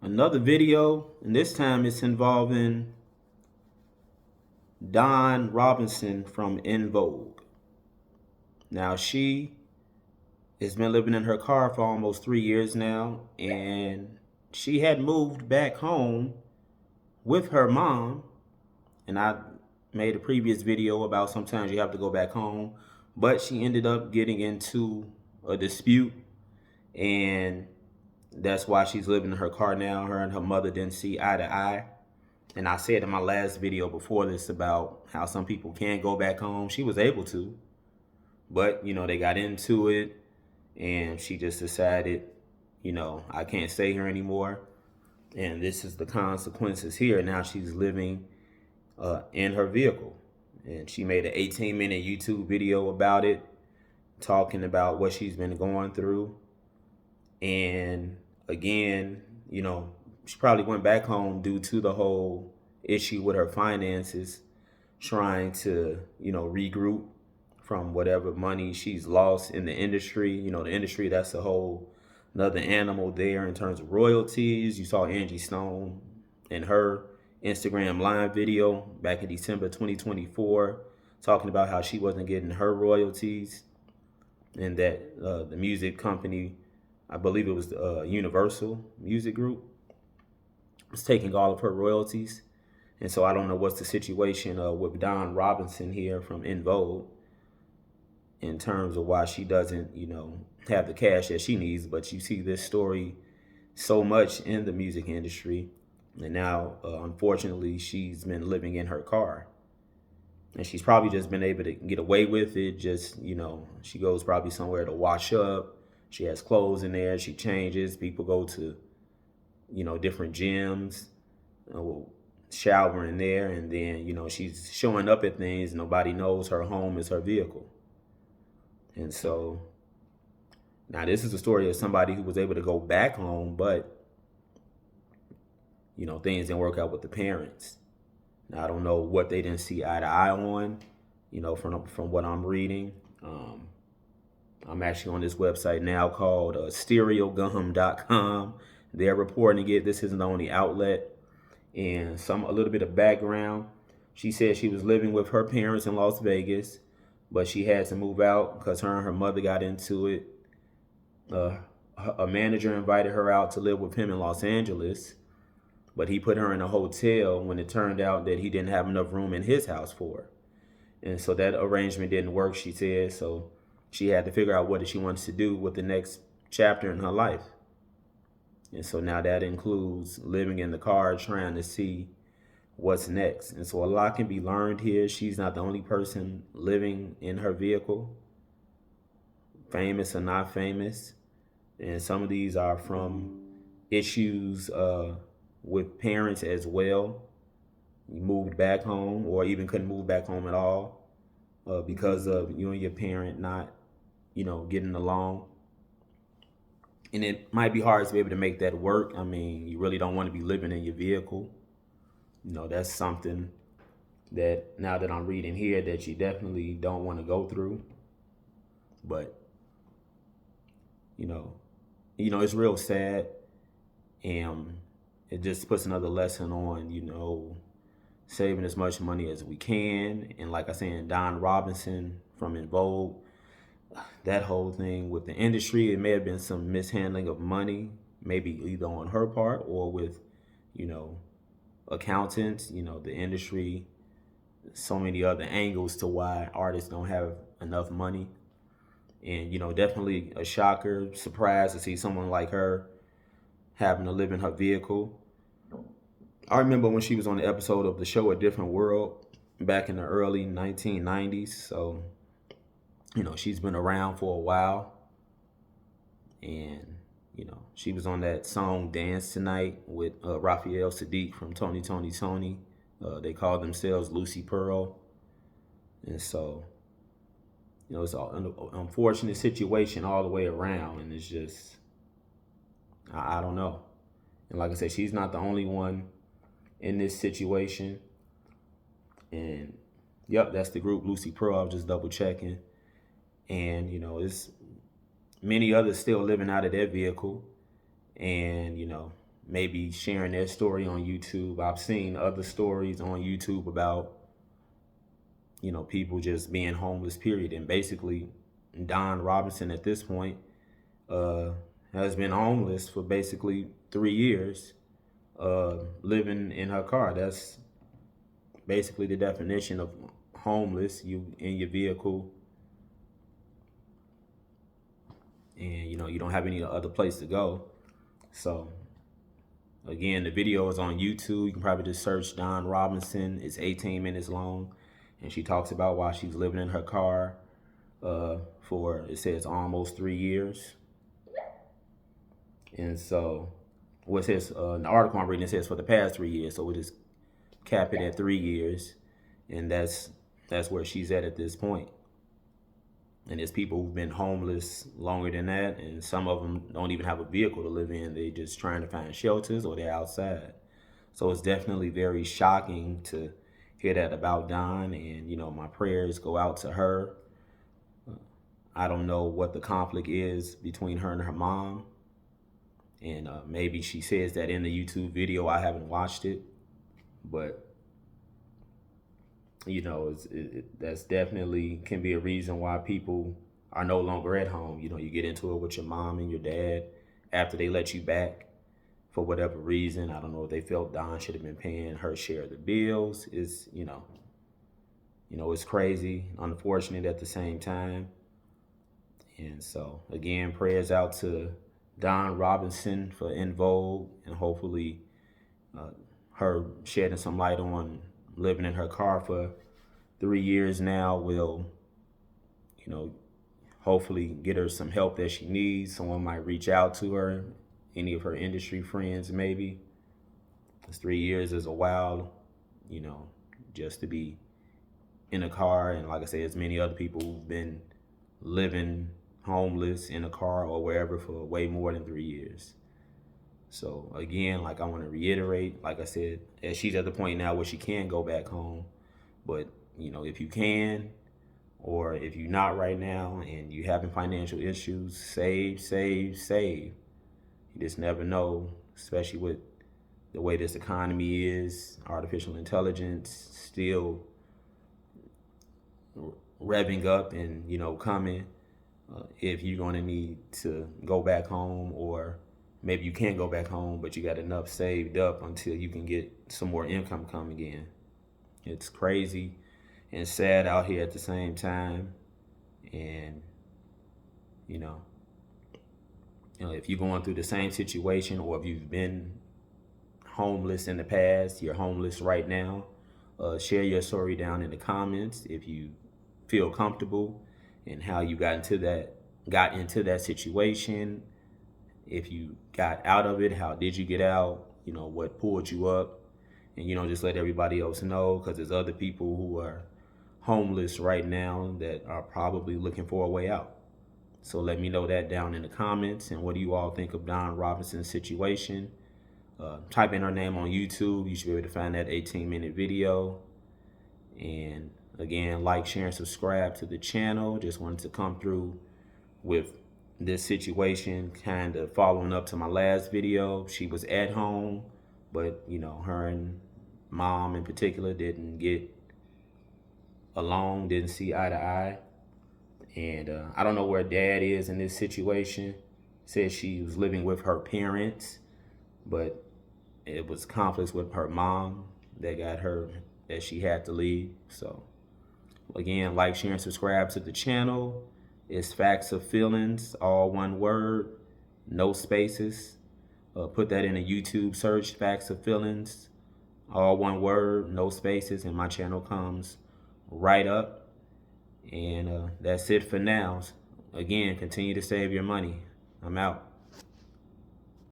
Another video, and this time it's involving Dawn Robinson from Vogue. Now, she has been living in her car for almost 3 years now, and she had moved back home with her mom. And I made a previous video about sometimes you have to go back home, but she ended up getting into a dispute, and that's why she's living in her car now. Her and her mother didn't see eye to eye. And I said in my last video before this about how some people can't go back home. She was able to, but they got into it, and she just decided, I can't stay here anymore. And this is the consequences here. Now she's living in her vehicle. And she made an 18-minute YouTube video about it, talking about what she's been going through. And again, she probably went back home due to the whole issue with her finances, trying to, regroup from whatever money she's lost in the industry. The industry, that's a whole another animal there in terms of royalties. You saw Angie Stone in her Instagram live video back in December 2024, talking about how she wasn't getting her royalties, and that the music company, I believe it was the Universal Music Group, was taking all of her royalties. And so I don't know what's the situation with Dawn Robinson here from Vogue in terms of why she doesn't, have the cash that she needs. But you see this story so much in the music industry. And now, unfortunately, she's been living in her car. And she's probably just been able to get away with it. Just, she goes probably somewhere to wash up. She has clothes in there. She changes. People go to, different gyms, shower in there. And then, she's showing up at things. Nobody knows her home is her vehicle. And so now this is a story of somebody who was able to go back home, but, things didn't work out with the parents. Now, I don't know what they didn't see eye to eye on, from what I'm reading. I'm actually on this website now called stereogum.com. They're reporting it. This isn't the only outlet. And a little bit of background. She said she was living with her parents in Las Vegas, but she had to move out because her and her mother got into it. A manager invited her out to live with him in Los Angeles, but he put her in a hotel when it turned out that he didn't have enough room in his house for her. And so that arrangement didn't work, she said. So she had to figure out what she wants to do with the next chapter in her life. And so now that includes living in the car, trying to see what's next. And so a lot can be learned here. She's not the only person living in her vehicle, famous or not famous. And some of these are from issues with parents as well. You moved back home or even couldn't move back home at all because of you and your parent not, getting along. And it might be hard to be able to make that work. I mean, you really don't want to be living in your vehicle. That's something that now that I'm reading here that you definitely don't want to go through. But, it's real sad. And it just puts another lesson on, saving as much money as we can. And like I said, Dawn Robinson from Vogue, that whole thing with the industry, it may have been some mishandling of money, maybe either on her part or with, accountants, the industry, so many other angles to why artists don't have enough money. And, definitely a shocker, surprise to see someone like her having to live in her vehicle. I remember when she was on the episode of the show A Different World back in the early 1990s. So, she's been around for a while. And, she was on that song Dance Tonight with Raphael Sadiq from Tony, Tony, Tony. They call themselves Lucy Pearl. And so, it's an unfortunate situation all the way around. And it's just, I don't know. And like I said, she's not the only one in this situation. And yep, that's the group Lucy Pearl. I was just double checking. And, it's many others still living out of their vehicle. And, maybe sharing their story on YouTube. I've seen other stories on YouTube about, people just being homeless, period. And basically, Don Robinson at this point uh, has been homeless for basically 3 years, living in her car. That's basically the definition of homeless. You in your vehicle, and you don't have any other place to go. So again, the video is on YouTube. You can probably just search Don Robinson. It's 18 minutes long, and she talks about why she's living in her car for, it says, almost 3 years. And so, what it says, in the article I'm reading, it says for the past 3 years. So we'll just cap it at 3 years, and that's where she's at this point. And there's people who've been homeless longer than that, and some of them don't even have a vehicle to live in. They're just trying to find shelters, or they're outside. So it's definitely very shocking to hear that about Dawn, and my prayers go out to her. I don't know what the conflict is between her and her mom, and maybe she says that in the YouTube video. I haven't watched it, but that's definitely can be a reason why people are no longer at home. You get into it with your mom and your dad after they let you back for whatever reason. I don't know if they felt Dawn should have been paying her share of the bills. It's it's crazy, unfortunate at the same time. And so again, prayers out to Dawn Robinson for In Vogue, and hopefully her shedding some light on living in her car for 3 years now will, hopefully get her some help that she needs. Someone might reach out to her, any of her industry friends maybe. Because 3 years is a while, just to be in a car. And like I said, there's many other people who've been living homeless in a car or wherever for way more than 3 years. So again, I want to reiterate, like I said, as she's at the point now where she can go back home. But, if you can, or if you're not right now and you having financial issues, save. You just never know, especially with the way this economy is, artificial intelligence still revving up and, coming. If you're going to need to go back home, or maybe you can't go back home, but you got enough saved up until you can get some more income coming in. It's crazy and sad out here at the same time. And, if you're going through the same situation, or if you've been homeless in the past, you're homeless right now, share your story down in the comments if you feel comfortable, and how you got into that situation. If you got out of it, how did you get out? What pulled you up? And, just let everybody else know, because there's other people who are homeless right now that are probably looking for a way out. So let me know that down in the comments. And what do you all think of Dawn Robinson's situation? Type in her name on YouTube. You should be able to find that 18-minute video. And again, like, share, and subscribe to the channel. Just wanted to come through with this situation, kind of following up to my last video. She was at home, but her and mom in particular didn't get along, didn't see eye to eye. And I don't know where dad is in this situation. Said she was living with her parents, but it was conflicts with her mom that got her, that she had to leave. So again, like, share, and subscribe to the channel. It's Facts of Feelings, all one word, no spaces. Put that in a YouTube search, Facts of Feelings, all one word, no spaces, and my channel comes right up. And that's it for now. Again, continue to save your money. I'm out.